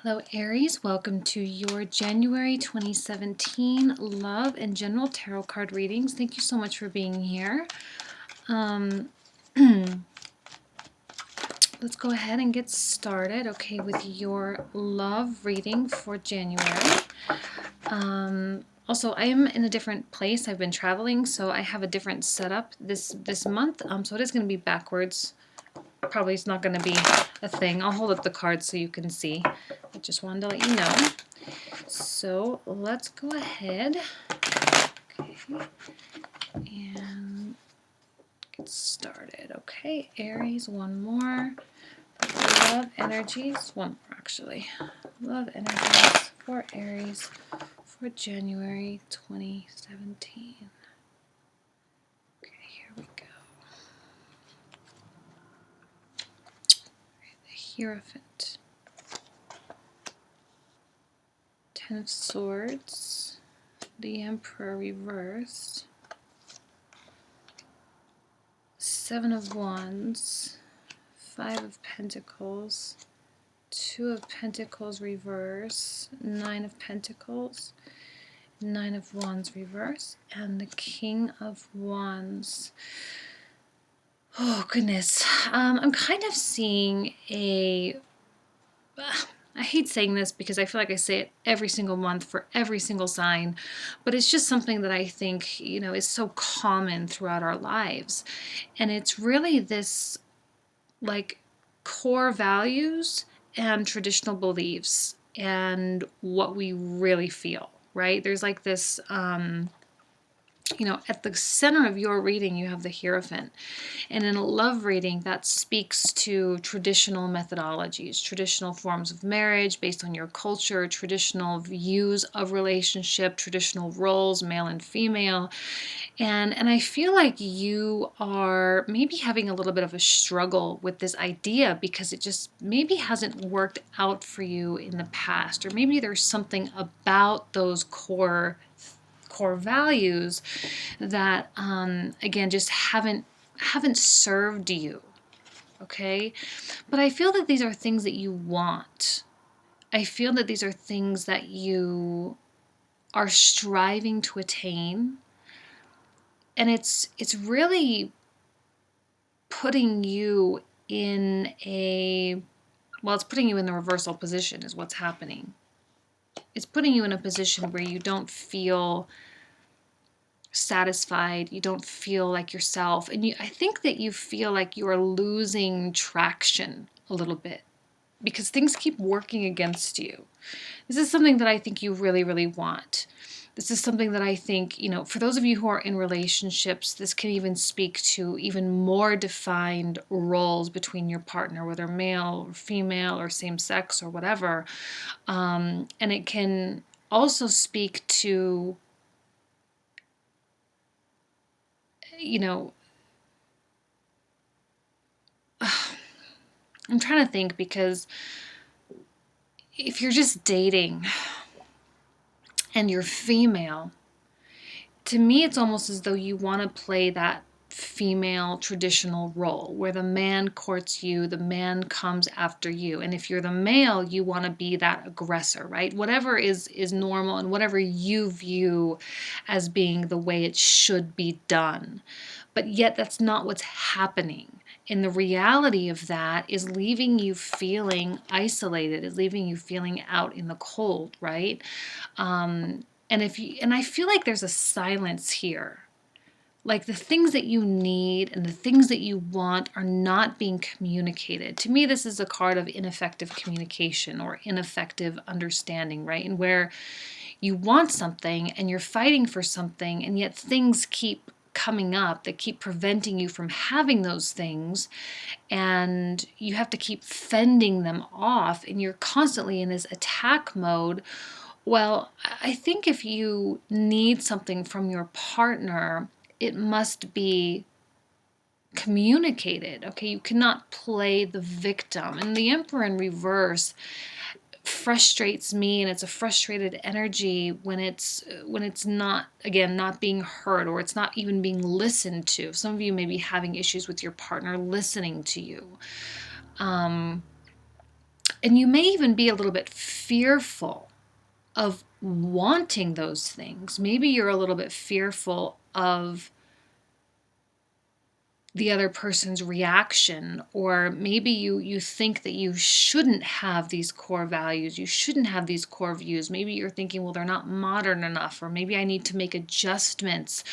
Hello Aries, welcome to your January 2017 love and general tarot card readings. Thank you so much for being here. Let's go ahead and get started, okay, with your love reading for January. Also, I am in a different place. I've been traveling, so I have a different setup this month. So it is going to be backwards. Probably it's not going to be a thing. I'll hold up the cards so you can see. I just wanted to let you know. So let's go ahead, okay, and get started. Okay, Aries, one more. Love energies, one more actually. Love energies for Aries for January 2017. Okay, here we go. The Hierophant. Ten of Swords. The Emperor reversed. Seven of Wands. Five of Pentacles. Two of Pentacles reverse. Nine of Pentacles. Nine of Wands reverse. And the King of Wands. Oh, goodness. I'm kind of seeing a... I hate saying this because I feel like I say it every single month for every single sign, but it's just something that I think, is so common throughout our lives. And it's really this, like, core values and traditional beliefs and what we really feel, right? There's like this... at the center of your reading, you have the Hierophant. And in a love reading, that speaks to traditional methodologies, traditional forms of marriage based on your culture, traditional views of relationship, traditional roles, male and female. And I feel like you are maybe having a little bit of a struggle with this idea because it just maybe hasn't worked out for you in the past. Or maybe there's something about those core values that again just haven't served you, okay? But I feel that these are things that you want. I feel that these are things that you are striving to attain, and it's really putting you in it's putting you in the reversal position is what's happening. It's putting you in a position where you don't feel satisfied, you don't feel like yourself, and I think that you feel like you are losing traction a little bit because things keep working against you. This is something that I think you really, really want. This is something that I think, for those of you who are in relationships, this can even speak to even more defined roles between your partner, whether male or female or same sex or whatever. And it can also speak to I'm trying to think, because if you're just dating and you're female, to me it's almost as though you want to play that female traditional role where the man courts you, the man comes after you. And if you're the male, you want to be that aggressor, right? Whatever is normal and whatever you view as being the way it should be done. But yet that's not what's happening. And the reality of that is leaving you feeling isolated, is leaving you feeling out in the cold, right? And I feel like there's a silence here. Like the things that you need and the things that you want are not being communicated. To me, this is a card of ineffective communication or ineffective understanding, right? And where you want something and you're fighting for something, and yet things keep coming up that keep preventing you from having those things, and you have to keep fending them off, and you're constantly in this attack mode. Well, I think if you need something from your partner, it must be communicated, okay? You cannot play the victim. And the Emperor in reverse frustrates me, and it's a frustrated energy when it's not, again, not being heard, or it's not even being listened to. Some of you may be having issues with your partner listening to you. And you may even be a little bit fearful of wanting those things. Maybe you're a little bit fearful of the other person's reaction, or maybe you think that you shouldn't have these core values, you shouldn't have these core views. Maybe you're thinking, well, they're not modern enough, or maybe I need to make adjustments.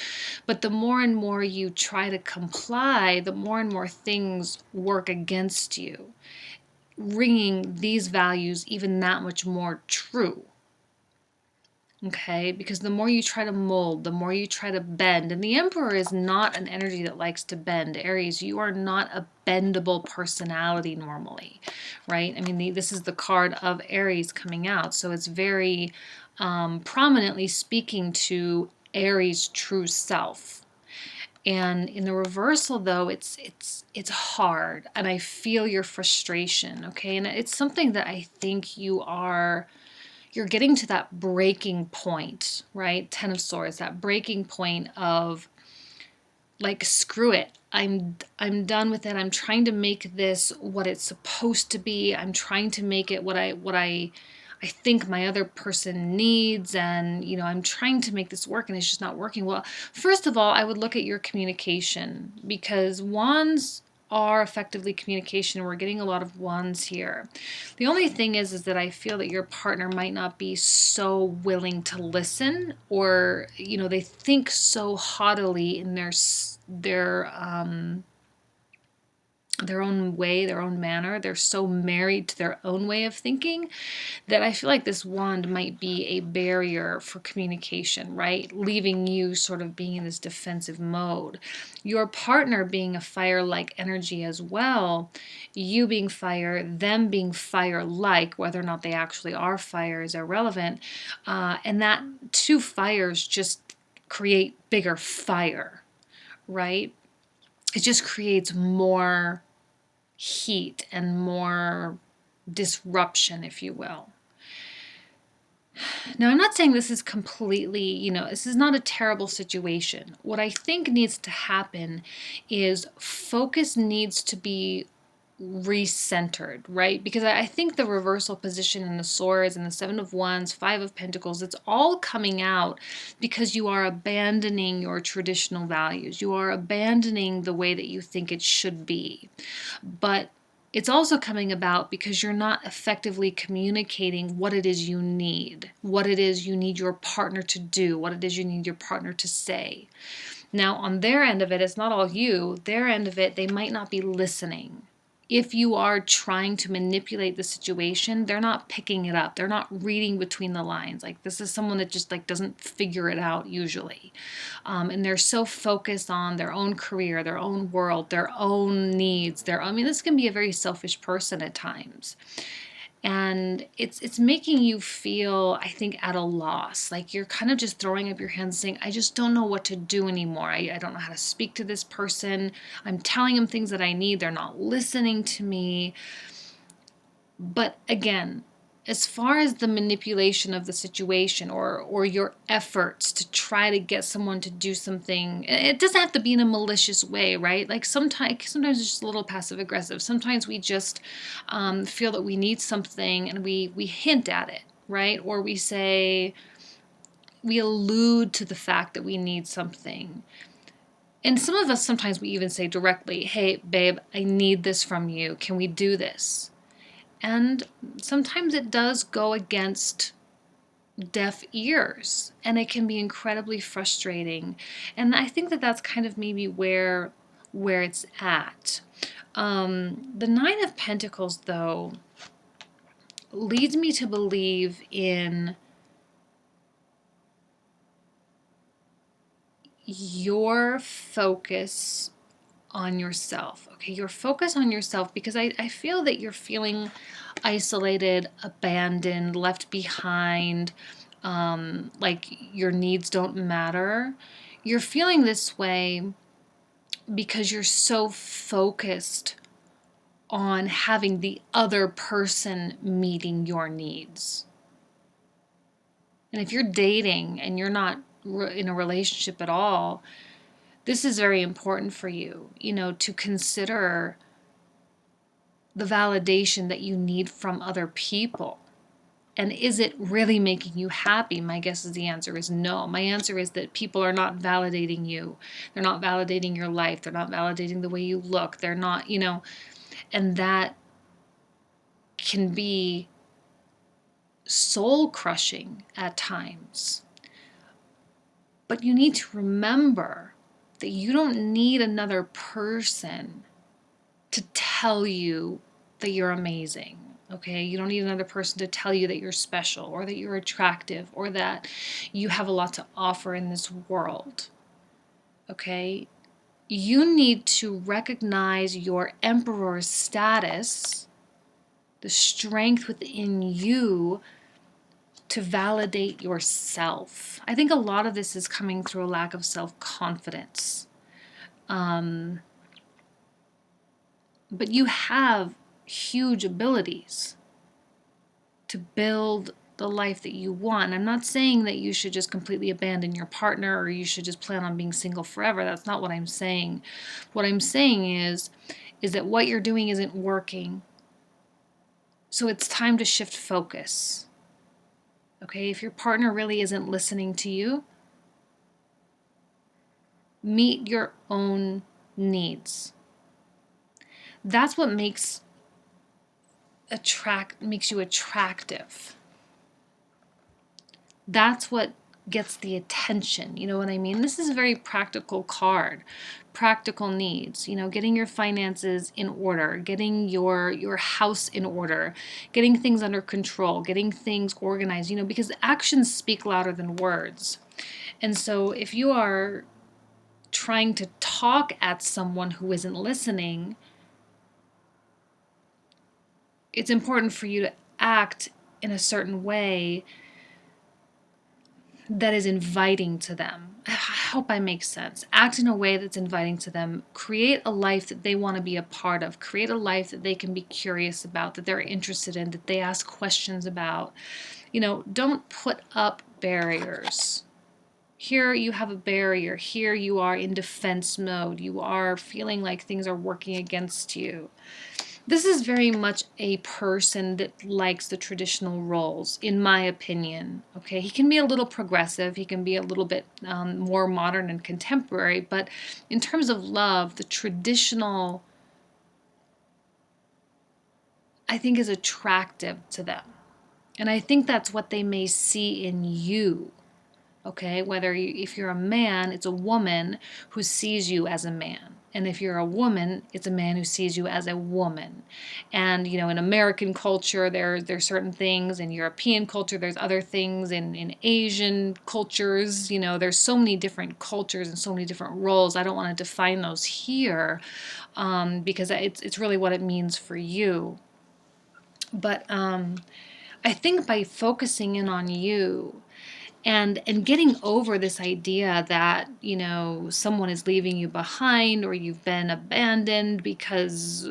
But the more and more you try to comply, the more and more things work against you, ringing these values even that much more true. Okay, because the more you try to mold, the more you try to bend, and the Emperor is not an energy that likes to bend. Aries, you are not a bendable personality normally, right? I mean, this is the card of Aries coming out, so it's very prominently speaking to Aries' true self. And in the reversal, though, it's hard, and I feel your frustration. Okay, and it's something that I think you're getting to that breaking point, right? Ten of Swords, that breaking point of like, screw it. I'm done with it. I'm trying to make this what it's supposed to be. I'm trying to make it what I think my other person needs, and I'm trying to make this work and it's just not working. Well, first of all, I would look at your communication, because wands are effectively communication. We're getting a lot of wands here. The only thing is that I feel that your partner might not be so willing to listen, or they think so haughtily in their own way, their own manner. They're so married to their own way of thinking that I feel like this wand might be a barrier for communication, right? Leaving you sort of being in this defensive mode. Your partner being a fire-like energy as well, you being fire, them being fire-like, whether or not they actually are fire is irrelevant. And that two fires just create bigger fire, right? It just creates more heat and more disruption, if you will. Now, I'm not saying this is completely, this is not a terrible situation. What I think needs to happen is focus needs to be recentered, right? Because I think the reversal position in the Swords and the Seven of Wands, Five of Pentacles, it's all coming out because you are abandoning your traditional values. You are abandoning the way that you think it should be. But it's also coming about because you're not effectively communicating what it is you need, what it is you need your partner to do, what it is you need your partner to say. Now, on their end of it, it's not all you. Their end of it, they might not be listening. If you are trying to manipulate the situation, they're not picking it up. They're not reading between the lines. Like, this is someone that just doesn't figure it out usually. And they're so focused on their own career, their own world, their own needs. This can be a very selfish person at times. And it's making you feel, I think, at a loss. Like, you're kind of just throwing up your hands saying, I just don't know what to do anymore. I don't know how to speak to this person. I'm telling them things that I need. They're not listening to me. But again, as far as the manipulation of the situation or your efforts to try to get someone to do something, it doesn't have to be in a malicious way, right? Like, sometimes it's just a little passive aggressive. Sometimes we just feel that we need something and we hint at it, right? Or we allude to the fact that we need something. And some of us, sometimes we even say directly, hey, babe, I need this from you. Can we do this? And sometimes it does go against deaf ears, and it can be incredibly frustrating. And I think that that's kind of maybe where it's at. The Nine of Pentacles, though, leads me to believe in your focus on yourself. Okay, your focus on yourself, because I feel that you're feeling isolated, abandoned, left behind, like your needs don't matter. You're feeling this way because you're so focused on having the other person meeting your needs. And if you're dating and you're not in a relationship at all, this is very important for you, to consider the validation that you need from other people? And is it really making you happy? My guess is the answer is no. My answer is that people are not validating you. They're not validating your life. They're not validating the way you look. They're not, and that can be soul crushing at times. But you need to remember that you don't need another person to tell you that you're amazing. Okay, you don't need another person to tell you that you're special or that you're attractive or that you have a lot to offer in this world. Okay, you need to recognize your emperor status, the strength within you to validate yourself. I think a lot of this is coming through a lack of self-confidence. But you have huge abilities to build the life that you want. I'm not saying that you should just completely abandon your partner or you should just plan on being single forever. That's not what I'm saying. What I'm saying is that what you're doing isn't working. So it's time to shift focus. Okay, if your partner really isn't listening to you, meet your own needs. That's what makes you attractive. That's what gets the attention. You know what I mean? This is a very practical card. Practical needs, getting your finances in order, getting your house in order, getting things under control, getting things organized, because actions speak louder than words. And so if you are trying to talk at someone who isn't listening, it's important for you to act in a certain way that is inviting to them. I hope I make sense. Act in a way that's inviting to them. Create a life that they want to be a part of. Create a life that they can be curious about, that they're interested in, that they ask questions about. Don't put up barriers. Here you have a barrier. Here you are in defense mode. You are feeling like things are working against you. This is very much a person that likes the traditional roles, in my opinion. Okay, he can be a little progressive. He can be a little bit more modern and contemporary. But in terms of love, the traditional, I think, is attractive to them. And I think that's what they may see in you. Okay, if you're a man, it's a woman who sees you as a man. And if you're a woman, it's a man who sees you as a woman. And, in American culture, there's certain things. In European culture, there's other things. In Asian cultures, there's so many different cultures and so many different roles. I don't want to define those here because it's really what it means for you. But I think by focusing in on you, and getting over this idea that, someone is leaving you behind or you've been abandoned because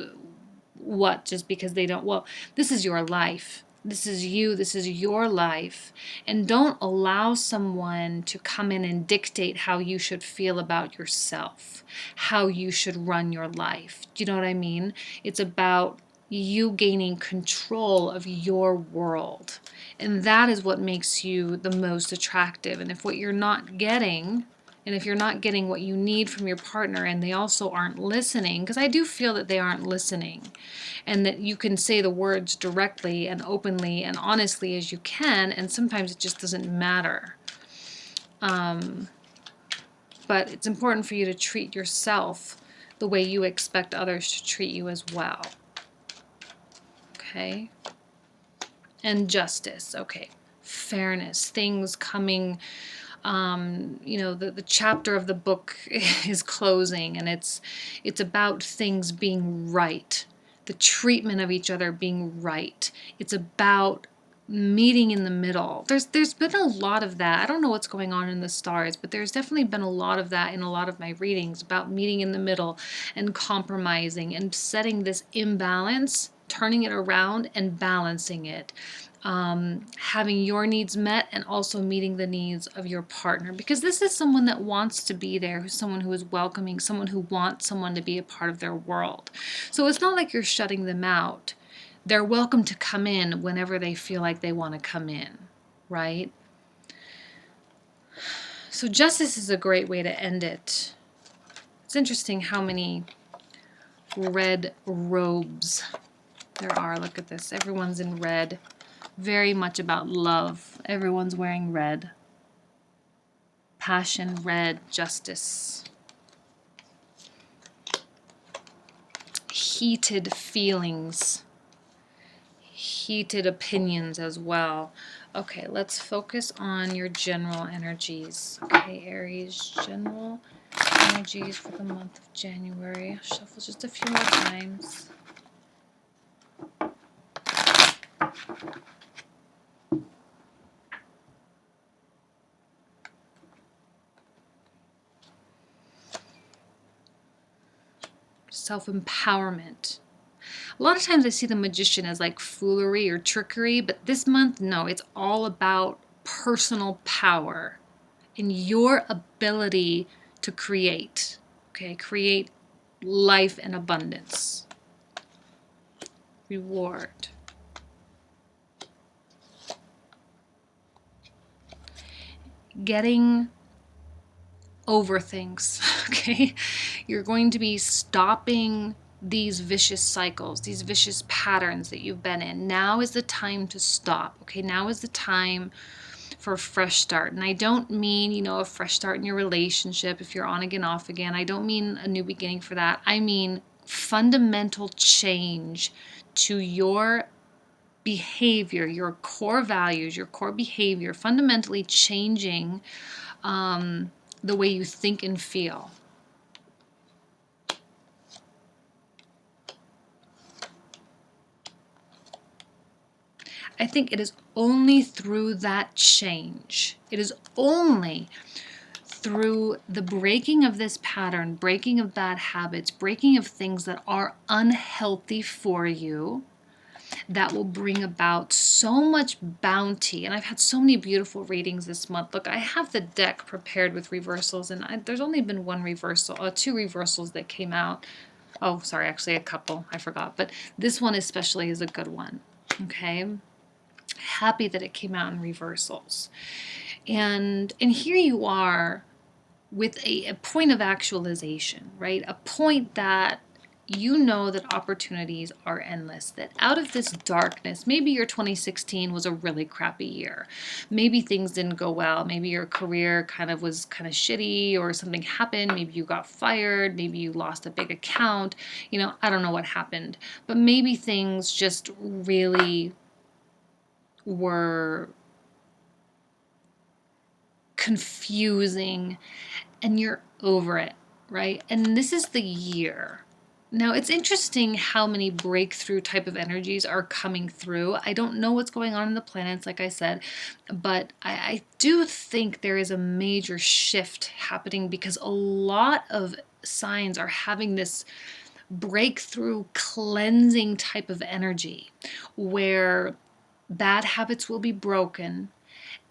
just because they don't, well, this is your life. This is you. This is your life. And don't allow someone to come in and dictate how you should feel about yourself, how you should run your life. Do you know what I mean? It's about you gaining control of your world. And that is what makes you the most attractive. And if you're not getting what you need from your partner and they also aren't listening, because I do feel that they aren't listening, and that you can say the words directly and openly and honestly as you can, and sometimes it just doesn't matter. But it's important for you to treat yourself the way you expect others to treat you as well. Okay? And justice, okay. Fairness, things coming, the chapter of the book is closing, and it's about things being right, the treatment of each other being right. It's about meeting in the middle. There's been a lot of that. I don't know what's going on in the stars, but there's definitely been a lot of that in a lot of my readings about meeting in the middle and compromising and setting this imbalance, turning it around and balancing it. having your needs met and also meeting the needs of your partner, because this is someone that wants to be there, who's someone who is welcoming, someone who wants someone to be a part of their world. So it's not like you're shutting them out. They're welcome to come in whenever they feel like they want to come in, right? So justice is a great way to end it. It's interesting how many red robes there are. Look at this. Everyone's in red. Very much about love. Everyone's wearing red. Passion, red, justice. Heated feelings. Heated opinions as well. Okay, let's focus on your general energies. Okay, Aries, general energies for the month of January. Shuffle just a few more times. Self-empowerment. A lot of times I see the Magician as like foolery or trickery, but this month, no, it's all about personal power and your ability to create. Okay, create life in abundance. Reward. Getting over things, okay? You're going to be stopping these vicious cycles, these vicious patterns that you've been in. Now is the time to stop, okay? Now is the time for a fresh start. And I don't mean, a fresh start in your relationship if you're on again, off again. I don't mean a new beginning for that. I mean fundamental change to your behavior, your core values, your core behavior, fundamentally changing the way you think and feel. I think it is only through that change, it is only through the breaking of this pattern, breaking of bad habits, breaking of things that are unhealthy for you, that will bring about so much bounty. And I've had so many beautiful readings this month. Look, I have the deck prepared with reversals, and there's only been one reversal, two reversals that came out. Oh, sorry, actually a couple, I forgot. But this one especially is a good one, okay? Happy that it came out in reversals. And here you are with a point of actualization, right? A point that you know that opportunities are endless, that out of this darkness, maybe your 2016 was a really crappy year. Maybe things didn't go well. Maybe your career was kind of shitty, or something happened. Maybe you got fired. Maybe you lost a big account. I don't know what happened. But maybe things just really were confusing and you're over it, right? And this is the year. Now, it's interesting how many breakthrough type of energies are coming through. I don't know what's going on in the planets, like I said, but I do think there is a major shift happening, because a lot of signs are having this breakthrough cleansing type of energy where bad habits will be broken,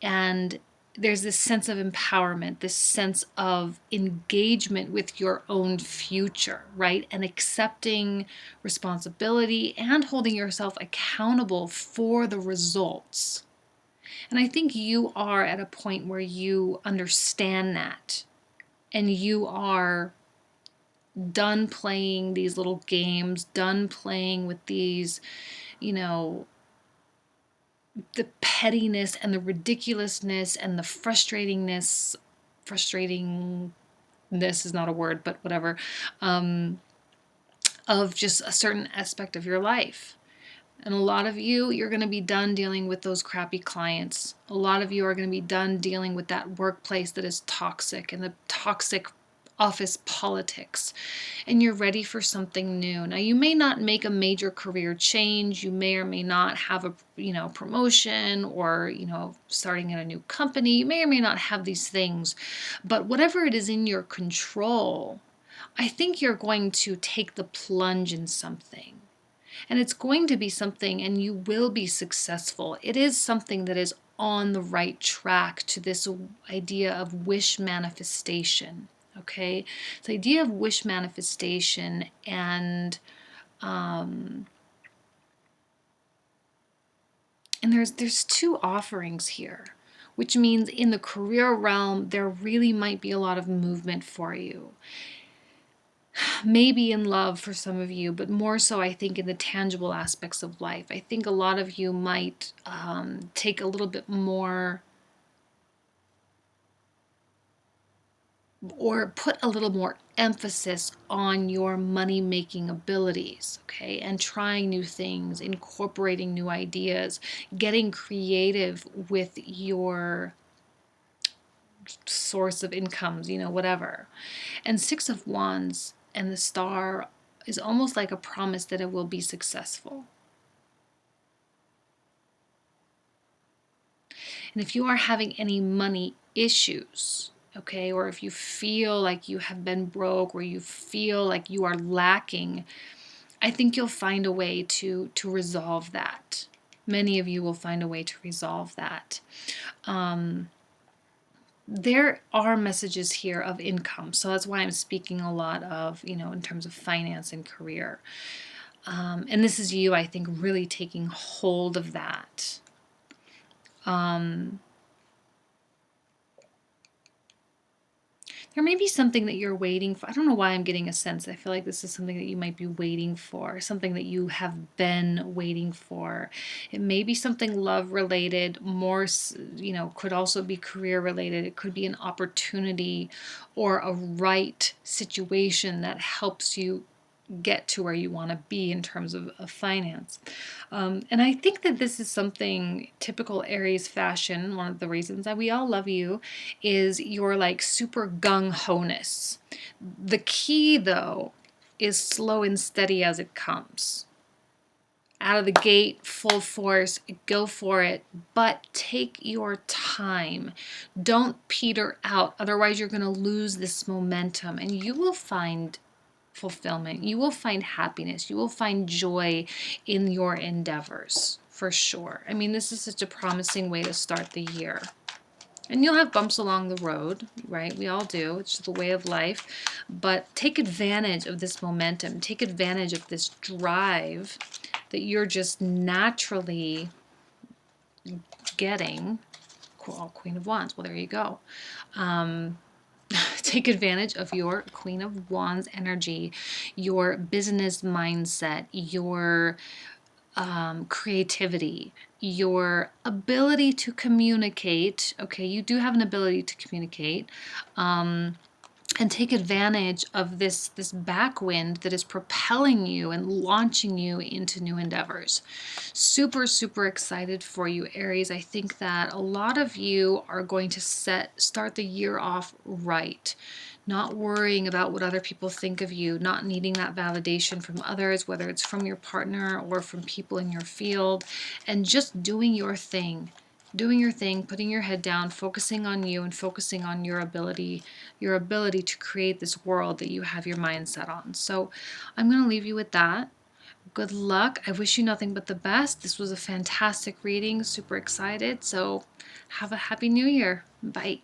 and there's this sense of empowerment, this sense of engagement with your own future, right? And accepting responsibility and holding yourself accountable for the results. And I think you are at a point where you understand that, and you are done playing these little games, done playing with these, the pettiness and the ridiculousness and the frustratingness is not a word, but whatever, of just a certain aspect of your life. And a lot of you're going to be done dealing with those crappy clients. A lot of you are going to be done dealing with that workplace that is toxic and the toxic office politics, and you're ready for something new. Now, you may not make a major career change. You may or may not have a promotion, or starting in a new company. You may or may not have these things, but whatever it is in your control, I think you're going to take the plunge in something. And it's going to be something, and you will be successful. It is something that is on the right track to this idea of wish manifestation. Okay, the idea of wish manifestation, um, and there's two offerings here, which means in the career realm there really might be a lot of movement for you. Maybe in love for some of you, but more so I think in the tangible aspects of life. I think a lot of you might take a little bit more, or put a little more emphasis on your money making abilities, okay, and trying new things, incorporating new ideas, getting creative with your source of incomes, whatever. And Six of Wands and the Star is almost like a promise that it will be successful. And if you are having any money issues, okay, or if you feel like you have been broke, or you feel like you are lacking, I think you'll find a way to resolve that. Many of you will find a way to resolve that. There are messages here of income, so that's why I'm speaking a lot of, in terms of finance and career. And this is you, I think, really taking hold of that. There may be something that you're waiting for. I don't know why I'm getting a sense. I feel like this is something that you might be waiting for, something that you have been waiting for. It may be something love related, more, could also be career related. It could be an opportunity or a right situation that helps you get to where you want to be in terms of finance. And I think that this is something typical Aries fashion. One of the reasons that we all love you is your like super gung-ho-ness. The key, though, is slow and steady as it comes. Out of the gate, full force, go for it, but take your time. Don't peter out, otherwise you're going to lose this momentum, and you will find fulfillment. You will find happiness. You will find joy in your endeavors, for sure. I mean, this is such a promising way to start the year. And you'll have bumps along the road, right? We all do. It's just the way of life. But take advantage of this momentum. Take advantage of this drive that you're just naturally getting. Queen of Wands. Well, there you go. Take advantage of your Queen of Wands energy, your business mindset, your creativity, your ability to communicate. Okay, you do have an ability to communicate. And take advantage of this backwind that is propelling you and launching you into new endeavors. Super, super excited for you, Aries. I think that a lot of you are going to start the year off right. Not worrying about what other people think of you, not needing that validation from others, whether it's from your partner or from people in your field, and just doing your thing. Doing your thing, putting your head down, focusing on you, and focusing on your ability to create this world that you have your mind set on. So I'm going to leave you with that. Good luck. I wish you nothing but the best. This was a fantastic reading. Super excited. So have a happy new year. Bye.